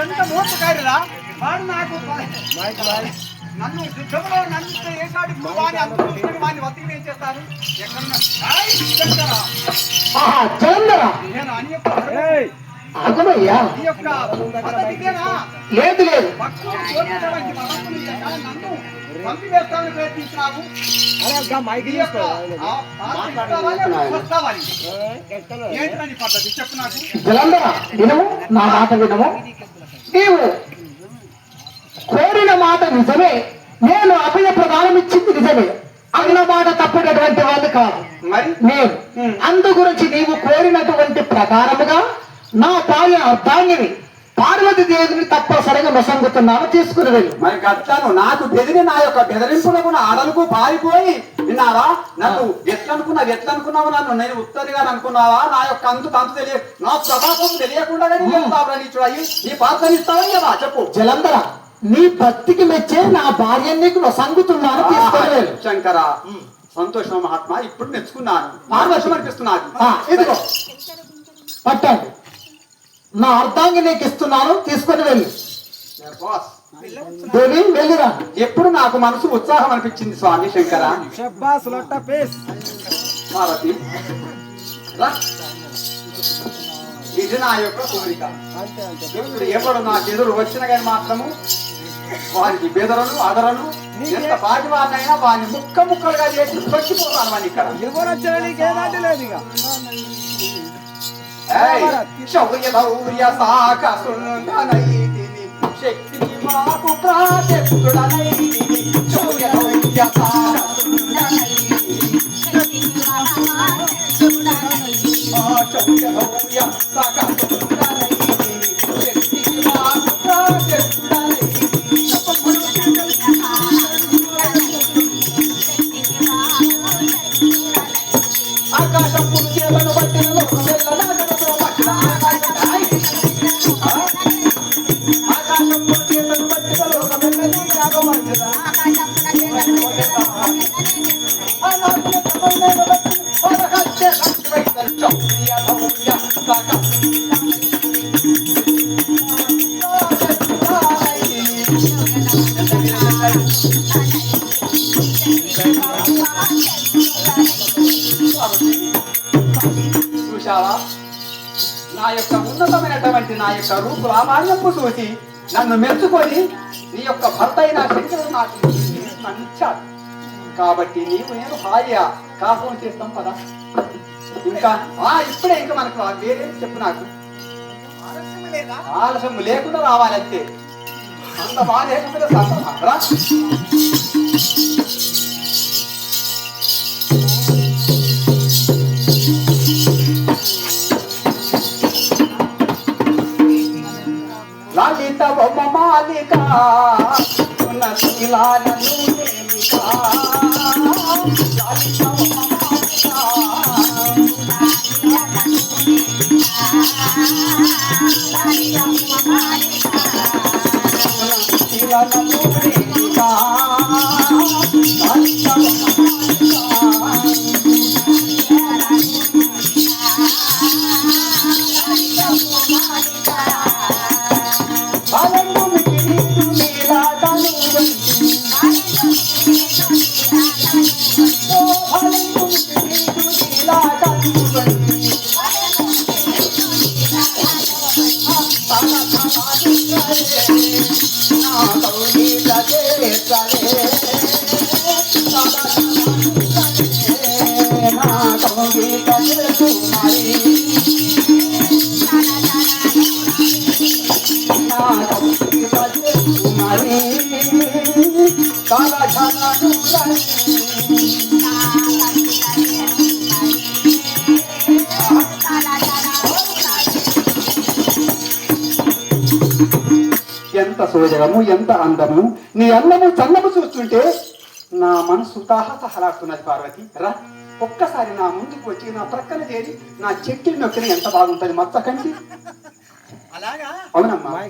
ఎంత మోసగాడిరా వాడు నాకు నన్ను యుద్ధంలో నన్ను ఏ కాడికి వాడిని అందుకుంటున్నాడు వాడిని వతికి ఏం చేస్తాను నేను అని ఆగమయ్యా ఈ యొక్క పద్ధతిదేనా లేదు లేదు భక్తులు కోరినటువంటి మనస్సును నన్ను పంపివేస్తామని ప్రయత్నించినావు ఏంటని పద్ధతి చెప్పు నాకు జలంధర వినము నా మాట వినము నీవు కోరిన మాట నిజమే నేను అభయ ప్రదానం ఇచ్చింది నిజమే అన్న మాట తప్పినటువంటి వాళ్ళు కాదు మరి నేను అందు గురించి నీవు కోరినటువంటి ప్రకారముగా నా భార్య అర్ధాంగిని పార్వతి దేవిని తప్పనిసరిగా మొసంగుతున్నాను తీసుకుని వెళ్ళి మరి కట్టాను నాకు బెదిరి నా యొక్క బెదిరింపులకు నా ఆడలకు పారిపోయి విన్నావా నన్ను ఎట్లనుకున్నావు నన్ను నేను ఉత్తరిగా అనుకున్నావా నా యొక్క అంతు తెలియ నా ప్రభావం తెలియకుండా నీ పాత్రనిస్తావా కదా చెప్పు జలంధర నీ భక్తికి మెచ్చే నా భార్య నీకు మొసంగుతున్నాను తీసుకుని వెళ్ళి శంకర సంతోషం మహాత్మా ఇప్పుడు మెచ్చుకున్నాను పార్వశం అనిపిస్తున్నాను ఇదిగో పట్టండి నా అర్ధాంగి నీకు ఇస్తున్నాను తీసుకుని వెళ్ళి దేవి వెళ్ళిరా ఎప్పుడు నాకు మనసు ఉత్సాహం అనిపించింది స్వామి శంకర పార్వతి ఇది నా యొక్క కోరిక ఇప్పుడు ఎప్పుడు నాకు ఎదురు వచ్చిన కానీ మాత్రము వారికి బెదరను అదరను ఎంత బాటి వారినైనా వారిని ముక్కలుగా చేసి చచ్చిపోతాను వాడిని ఇక్కడ శౌర్య ధౌర్య సాకసుందనైతిని శక్తి మాకు ప్రాశక్తుడనైతిని శౌర్య ధౌర్య శౌర్య ధౌర్య సాకసుందనైతిని శక్తి మాకు ప్రాశక్తుడనైతిని ఆకాశం పుణ్యలను బట్టిన లోకం చూశావా నా యొక్క ఉన్నతమైనటువంటి నా యొక్క రూపు రామాయణపు చూసి నన్ను మెచ్చుకొని నీ యొక్క భర్త అయిన శంకరుడు నాకు నన్ను ఇచ్చాడు కాబట్టి నీవు నేను హాయిగా కాపురం చేస్తాం కదా ఇంకా ఇప్పుడే ఇంకా మనకు వేరే చెప్పు నాకు ఆలస్యం లేకుండా రావాలంతే అంత బాగా లేకపోతే సంతరా లలిత బొమ్మ మాలిక ఉన్న శిలాలను ప్రేమిక లలిత బొమ్మ మాలిక శిలాలను ప్రేమిక లలిత ఎంత సోజగము ఎంత అందము నీ అందము చల్లము చూస్తుంటే నా మనసు తాహతహలాడుతున్నది పార్వతి రా ఒక్కసారి నా ముందుకు వచ్చి నా ప్రక్కన చేరి నా చెట్టు నొక్కిన ఎంత బాగుంటది మచ్చ కంటి అలాగా అవునమ్మా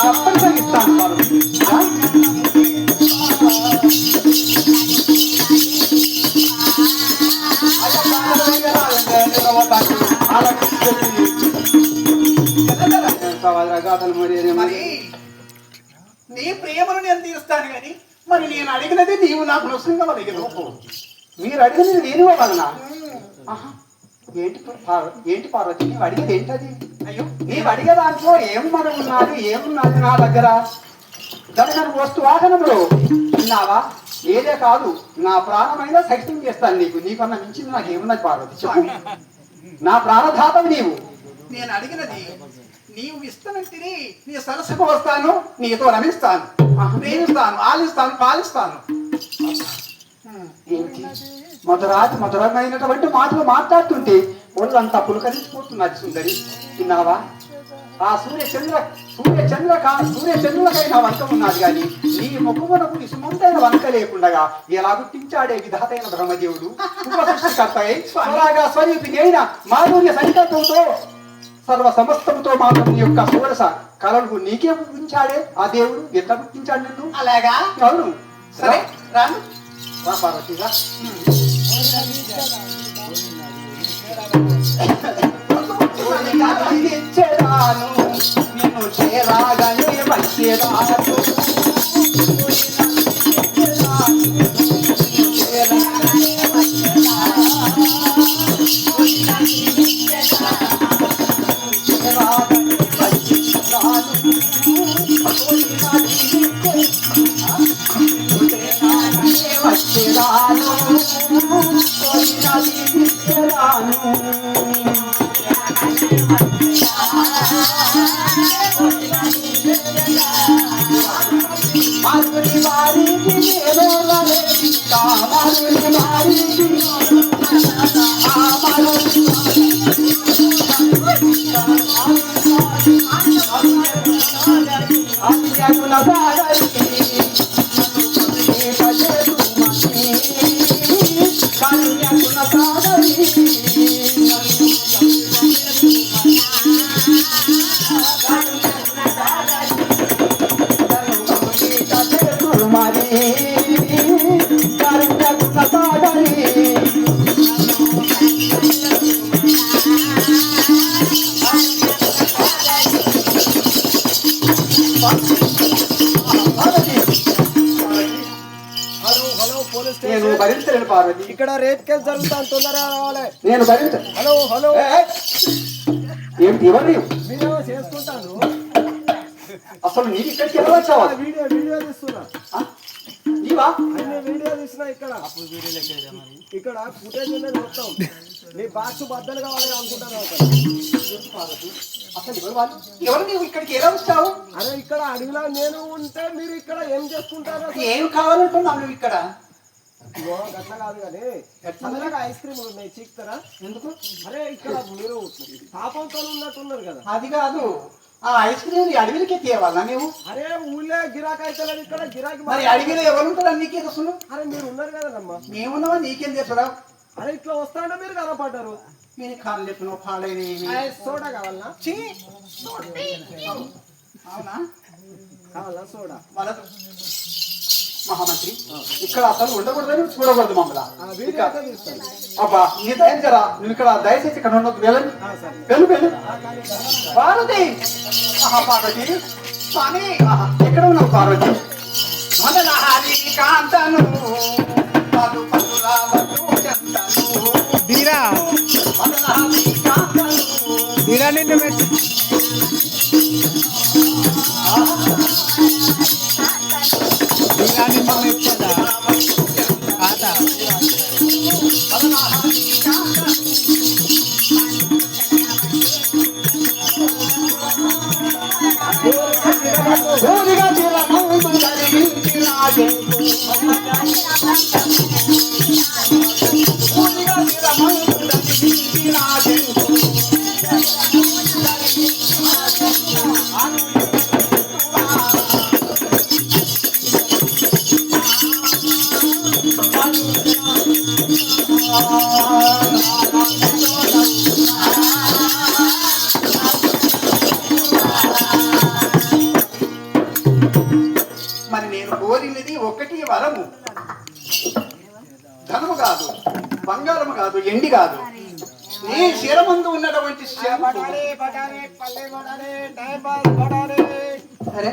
తప్పనిసరిగా ఇస్తాను పార్వతి. మరి నీ ప్రేమను నేను తీరుస్తాను కానీ మరి నేను అడిగినది నీవు నాకు నొసంగా అడిగను. మీరు అడిగినది నేను ఇవ్వగలనా? ఏంటి పార్వతి నీవు అడిగేది ఏంటది? అయ్యో నీవు అడిగే దాంట్లో ఏమున్నది నా దగ్గర? దర్శన వస్తు వాహనంలో విన్నావా? ఏదే కాదు, నా ప్రాణమైన సహితం చేస్తాను నీకు. నీకన్నా మించింది నాకు ఏమున్నది పార్వతి? చెప్పు. నా ప్రాణధాతవి నీవు. నేను అడిగినది నీవు ఇస్తానంటే నీ సరస్సుకు వస్తాను, నీతో రమిస్తాను, ప్రేమిస్తాను, ఆలిస్తాను, పాలిస్తాను. ఏంటి మధురమైనటువంటి మాటలు మాట్లాడుతుంటే ఒళ్ళంతా పులకరించిపోతున్నది సుందరి. విన్నావా? ఆ సూర్యచంద్రులకైనా వంక ఉన్నది కానీ నీ ముఖమునకు ఇసుమంతైన వంక లేకుండా ఎలా గుర్తించాడే విధాతైన బ్రహ్మదేవుడు ఉపసృష్టికర్తయై అలాగా స్వరూపిణి అయిన మాధుర్య సంకల్పంతో సర్వ సమస్తముతో మాత్రం నీ యొక్క షోడశ కళలకు నీకే గుర్తించాడే ఆ దేవుడు. ఎట్లా గుర్తించాడు నిన్ను? అలాగా? అవును. సరే రాను. రా పార్వతిగా. ఇచ్చేదాను నిన్ను చేరాగానే వచ్చేదాను. నేను భరించలేను పార్వతి. ఇక్కడ రేట్ కేసు జరుగుతాను, తొందరగా రావాలి. నేను భరించ. హలో హలో ఏమిటి ఎవరు వీడియో చేసుకుంటాను. అసలు నీకు ఇక్కడికి ఎలా వచ్చావా? వీడియో తీస్తున్నా. నీవా? అన్ని వీడియో తీసిన ఇక్కడ ఫుటేజ్ ఉన్నది మొత్తం. నీ బాక్స్ బద్దలు కావాలి అనుకుంటాను. అసలు ఎవరు నీవు ఇక్కడికి ఎలా వచ్చావు? అరే ఇక్కడ అడవిలో నేను ఉంటే మీరు ఇక్కడ ఏం చేసుకుంటారు? ఏం కావాలంటున్నావు నువ్వు ఇక్కడ? గట్ల కాదు కానీ చల్లగా ఐస్ క్రీమ్ ఉన్నాయి, చీక్తారా? ఎందుకు? అరే ఇక్కడ మీరు పాపంతో ఉన్నట్టున్నారు కదా. అది కాదు, ఆ ఐస్ క్రీమ్ అడవిలకి తేవాలా నీవు? అరే ఊళ్ళో గిరాకీ అవుతలేదు, ఇక్కడ గిరాకీ. మరి అడవిలో ఎవరు ఉంటారు? నీకే తెలుసు. అరే మీరు ఉన్నారు కదమ్మా. మేమున్నావా? నీకేం తెలుసురా? అరే ఇట్లా వస్తాంటే మీరు కనపడ్డారు. నేను కాళ్ళు చెప్పిన పాడైన సోడా కావాలనా? అవునా? కావాలా సోడా? మహామంత్రి ఇక్కడ అసలు ఉండకూడదని చూడకూడదు మమ్మల్ని. తీస్తాను. అబ్బా నీ దయం జరా, నువ్వు ఇక్కడ దయచేసి ఇక్కడ ఉండొద్దు. వెళ్ళండి, వెళ్ళు. పార్వతి, పార్వతి స్వామి, ఎక్కడ ఉన్నావు పార్వతి? మొదలహారి కాంతను దీరా దీరా నిన్ను మెచ్చి దీరా నిన్ను మెచ్చదా కాదా? కోరినది ఒకటి వరము, ధనము కాదు, బంగారము కాదు, ఎండి కాదు, నీ శిరమందు ఉన్నటువంటి అరే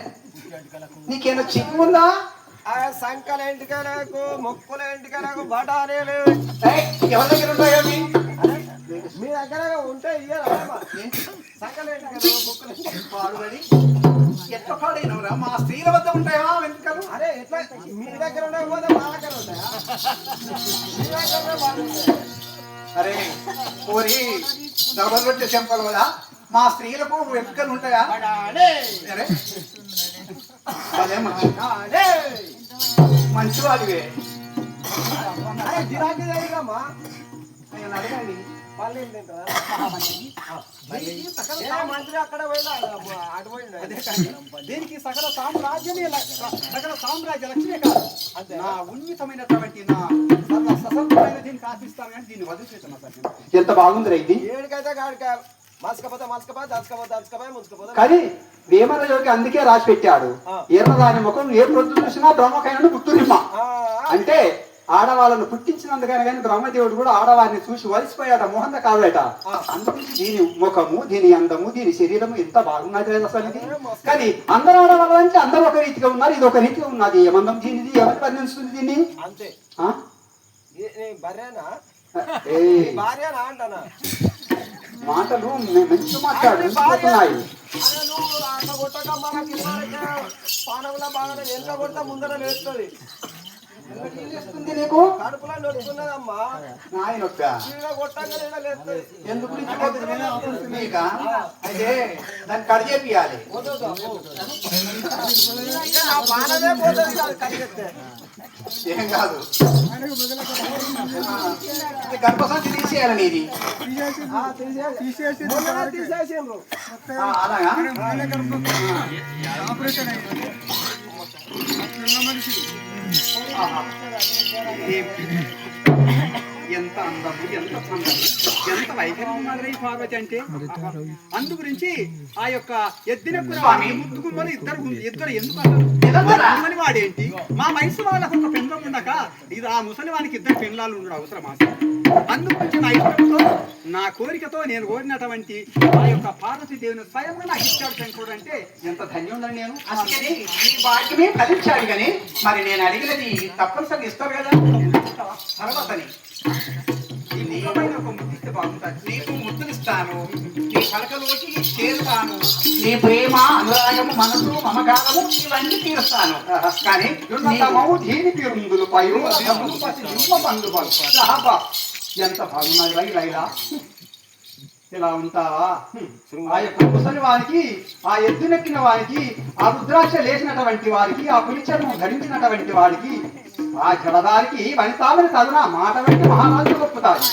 నీకేమో చిక్కుందా? సంకల ఎంటికలకు మొక్కుల ఎంటికలకు బఠానీలు ఎవరి దగ్గర ఉంటాయి అవి? మీ దగ్గర ఉంటే సంకల ఎంటికలు మొక్కులు పాడుబడి ఎట్లా పాడైనవురా? మా స్త్రీల వద్ద ఉంటాయా వెంట్రుకలు? అరే ఎట్లా మీ దగ్గర ఉండకపోతే మా దగ్గర ఉంటాయా? మీ దగ్గర బాగుంటాయి. అరే కోరి దొరబొట్టే చెంపలు కదా, మా స్త్రీలకు వెంట్రుకలు ఉంటాయా? అరే అదే మంచివాడివే. అరే గిరాకీ దగ్గరమ్మా నేను అడగండి. మంత్రి అక్కడ పోయినా అటు పోయింది. అదే కానీ దీనికి సకల సామ్రాజ్యమే సకల సామ్రాజ్య లక్ష్మే కాదు, నా ఉన్నతమైనటువంటి నా సశక్తమైన దీనికి ఆశిస్తాను కానీ దీన్ని వదిలిపెట్టను. ఎంత బాగుంది ఇది. ఏడికైతే గాడిక మసకపోతే దచ్చకపోతే ముంచుకపోతే కానీ వేమన యోగి అందుకే రాసి పెట్టాడు, ఎర్రదాని ముఖం ఏ ప్రొద్దు చూసినా బ్రహ్మకైనా పుట్టురిమ్మ. అంటే ఆడవాళ్ళను పుట్టించినందుకైనా కానీ బ్రహ్మదేవుడు కూడా ఆడవారిని చూసి వలిసిపోయాడ, మోహంద కాదట. అందుకని దీని ముఖము, దీని అందము, దీని శరీరము ఎంత బాగున్నది అసలు ఇది. కానీ అందరు ఆడవాళ్ళు అంటే అందరూ ఒక రీతిగా ఉన్నారు, ఇది ఒక రీతిగా ఉన్నది. ఏమందం దీనిది, ఎవరు వర్ణిస్తుంది దీన్ని? అంతే భార్యనా అంటానా? మాటలు మంచి మాట్లాడుతున్నాయి. పానంలో బాగా ఎంత కొట్ట ముందర లేస్తుంది. నీకు కడుపులో నొప్పున్నదమ్మా, నాయన కొట్టంగా లేస్తుంది. ఎందుకు అయితే దాన్ని కడిచేపియాలి. పానమే పోతుంది కాదు కడిగెత్తే. ఏం కాదు, గర్భసంచి తీసేయాలని ఇది తీసేసిండ్రు. అలాగా ఎంత అందము, ఎంత సందము, ఎంత వైఖరి మాదిరి పార్వతి అంటే. అందు గురించి ఆ యొక్క ఎద్దినప్పుడు ముద్దుకుమ్మని ఇద్దరు ఎందుకు వాడేంటి? మా వయసు వాళ్ళకు ఒక పెండ్లం ఉండక ఇది ఆ ముసలి వానికి ఇద్దరు పెండ్లాలు ఉండడం అవసరమా? అందు గురించి నా ఇష్టంతో నా కోరికతో నేను కోరినటువంటి ఆ యొక్క పార్వతీ దేవుని స్వయంగా నాకు ఇచ్చాడు శంకరుడు అంటే ఎంత ధన్యుందని నేను. అందుకని ఈ భాగ్యమే ఫలించాడు. కానీ మరి నేను అడిగినది తప్పనిసరిగా ఇస్తారు కదా తర్వాతని. ఈ నీకమైన ఒక ముద్దిస్తే బాగుంటుంది. నీకు ముద్దునిస్తాను, నీ పలకలోకి చేరుతాను, నీ ప్రేమ, అనురాగము, మనసు, మమకారము ఇవన్నీ తీరుస్తాను. కానీ దీని తీరుందులు పైరు పండు ఎంత బాగున్నది రైలా. ఇలా ఉంటావా? ఆ యొక్క ముసలి వారికి, ఆ ఎద్దునెక్కిన వారికి, ఆ రుద్రాక్ష లేచినటువంటి వారికి, ఆ పులిచర్మం ధరించినటువంటి వారికి, ఆ జడదారికి వనితామని చదువున మాట పెట్టి మహారాజులు గొప్పుతారు.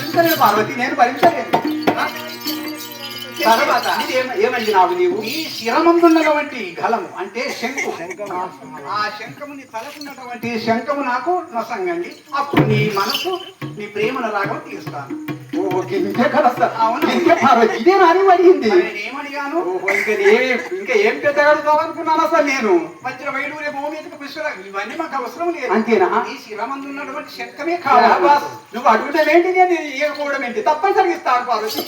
అక్కడికి పార్వతి నేను భరించలేదు. తర్వాత ఏమైంది నాకు? నీవు ఈ శిరమందున్నటువంటి గలము అంటే శంకు, ఆ శంఖముని తలకున్నటువంటి శంఖము నాకు నొసంగండి. అప్పుడు నీ మనసు, నీ ప్రేమను రాగం తీరుస్తాను. ఇదే నాని అడిగింది. నేనేమడిగాను? ఇంకా ఏం పెద్దగడుతావు అనుకున్నాను అసలు నేను. మధ్య వైడూరే భూమికి పుష్కర ఇవన్నీ మాకు అవసరం లేదు. అంతేనా? ఈ శిరమందు ఉన్నటువంటి శంఖమే కావాలి. నువ్వు అడుగుతావు ఏంటి, నేను ఏకపోవడం ఏంటి? తప్పనిసరిగా ఇస్తాను పార్వతి.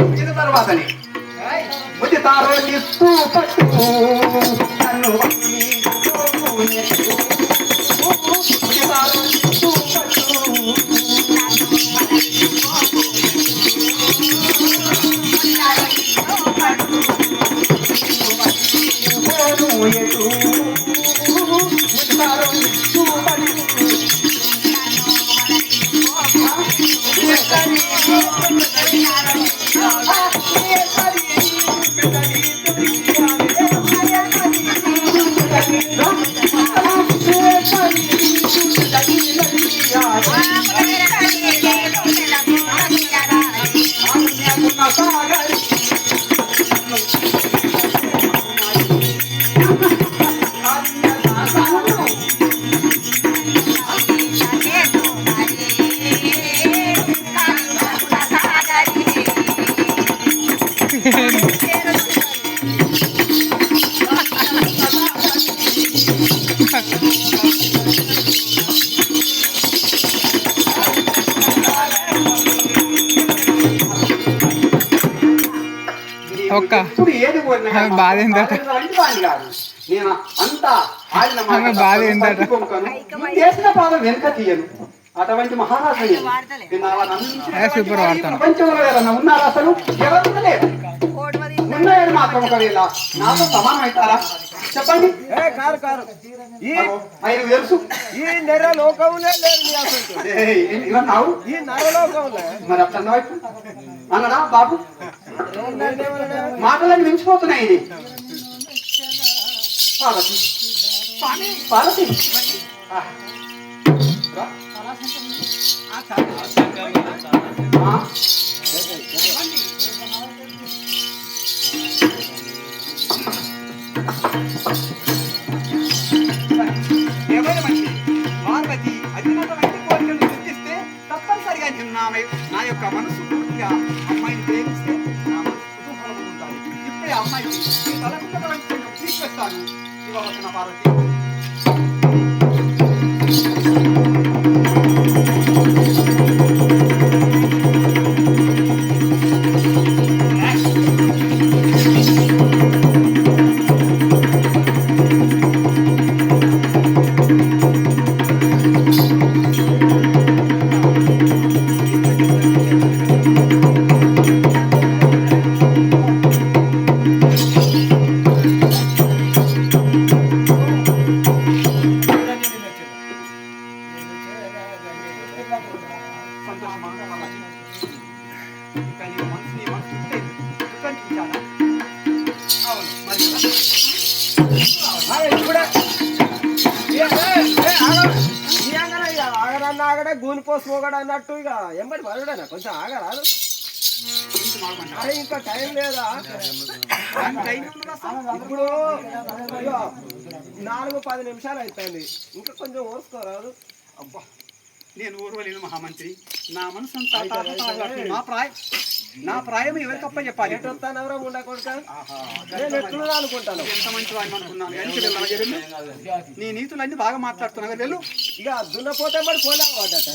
వచ్చిన తర్వాతనే ఉచితారో ఇస్తూ పట్టు నన్ను ఉచితారో ఇస్తూ నువ్వు ఎప్పుడు ఏది కోరినా కానీ అలాంటి వాడిని కాదు. నేను అంతా ఆడిన మాట పంపుకొను. నువ్వు చేసిన పాదం వెనుక తీయను. అటువంటి మహారాజు ప్రపంచంలో ఎవరన్నా ఉన్నారు? అసలు ఎవరు లేరు. ఉన్నాయని మాత్రం ఒకవేళ నాతో సమానం అవుతారా చెప్పండి? ఆయనకు తెలుసు ఈ నెర లోకంలో లేదు అసలు. ఇవన్నావు ఈ నరలోకంలో మరి అట్లా వైపు అన్నడా బాబు? మాటలన్నీ మించిపోతున్నాయి. ఇది పార్వతి పార్వతి ఏమైనా మంచి పార్వతి అత్యున్నతమైన కోరికలు గుర్తిస్తే తప్పనిసరిగా నేను నా యొక్క మనసు పూర్తిగా అమ్మాయిని ప్రేమిస్తే నా మనసు కుతూహలంగా ఉంటాను. ఇప్పుడే అమ్మాయికి తలకున్నటువంటి తీసుకొస్తాను. ఇవ్వవచ్చున పార్వతి. ఆగడే గూని పోసి పోగడ అన్నట్టు ఇక ఎంబడి పడడా కొంచెం ఆగరాదు. అరే ఇంకా టైం లేదా? ఇప్పుడు 4-10 నిమిషాలు అయిపోయింది. ఇంకా కొంచెం ఓర్చుకోరాదు. అబ్బా నేను ఊర్వలేను మహామంత్రి. నా మనసు అంతా నా ప్రాయం ఎవరికప్ప చెప్పాలి? ఎట్టొస్తానెవరో ఉండకూడక నేను ఎట్లున్నా అనుకుంటాను. ఎంత మంచి వాడిని అనుకున్నాను. నీ నీతులన్నీ బాగా మాట్లాడుతున్నావు. వెళ్ళు ఇక దున్నపోతే మరి పోలేము పడ్డట.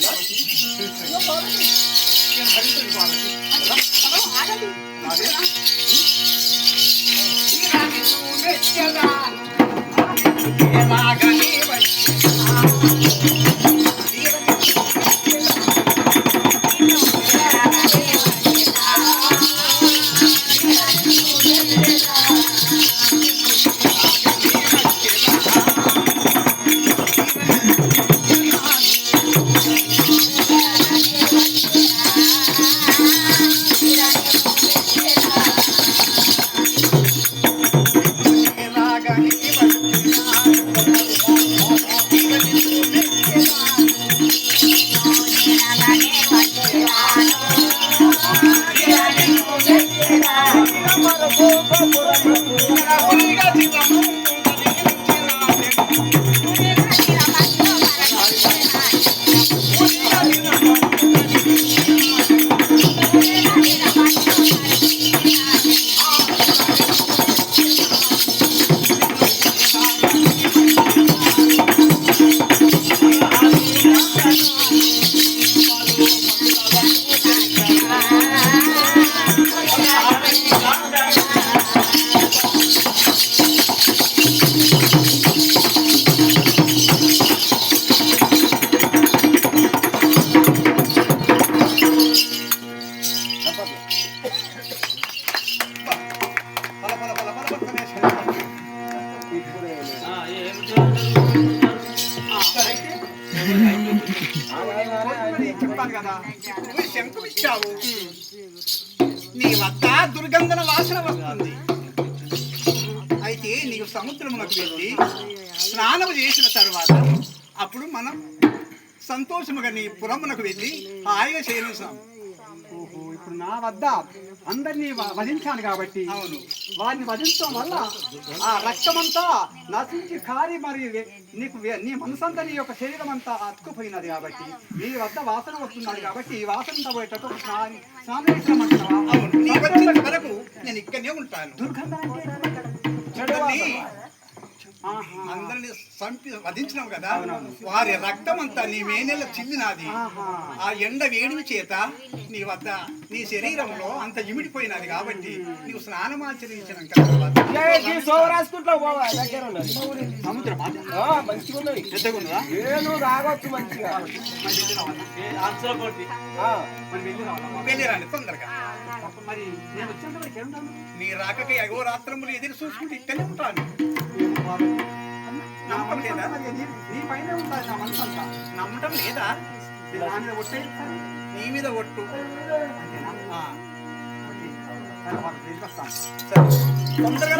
చెప్పాను కదా, నువ్వు శంకు ఇచ్చావు, నీ వద్ద దుర్గంధన వాసన వస్తుంది. అయితే నీకు సముద్రమునకు వెళ్ళి స్నానము చేసిన తర్వాత అప్పుడు మనం సంతోషముగా నీ పురమునకు వెళ్ళి హాయిగా చేయనుసాం. ఓహో, ఇప్పుడు నా వద్ద అందరినీ వధించాను కాబట్టి, అవును, వారిని వధించడం వల్ల ఆ రక్తమంతా నశించి కారి మరి నీకు నీ మనసంతా నీ యొక్క శరీరం అంతా అతుకుపోయినది కాబట్టి నీ వద్ద వాసన వస్తున్నాడు కాబట్టి ఈ వాసన పోయేటట్టు స్నానం వరకు నేను ఇక్కడనే ఉంటాను. దుర్గంధం అంటే అందరిని చంపి వధించినావు కదా, వారి రక్తం అంతా నీ మేనెల చిల్లినాది. ఆ ఎండ వేడిమి చేత నీ వద్ద నీ శరీరంలో అంత ఇమిడిపోయినది కాబట్టి నీవు స్నానమాచరించిన రాసుకుంటావు బాబా దగ్గర ఉన్నది సముద్రం మంచిగా ఉన్నది పెద్దగా ఉన్నదా? నేను తాగొచ్చు మంచిగా వెళ్ళి రండి తొందరగా. మరి నేను వచ్చేంత వరకు ఏముంటాను? నీ రాకకి అఘోరాత్రములు ఎదురు చూసుకుంటూ ఇక్కడే ఉంటాను. నమ్మకం లేదా? నీ పైన ఉంటుంది నా మనసు అంతా. నమ్మటం లేదా? నా మీద ఒట్టేస్తాను. నీ మీద ఒట్టు. అంతేనా? ఆ, ఒట్టి. సరే, వాళ్ళు తీసుకొస్తాను. సరే తొందరగా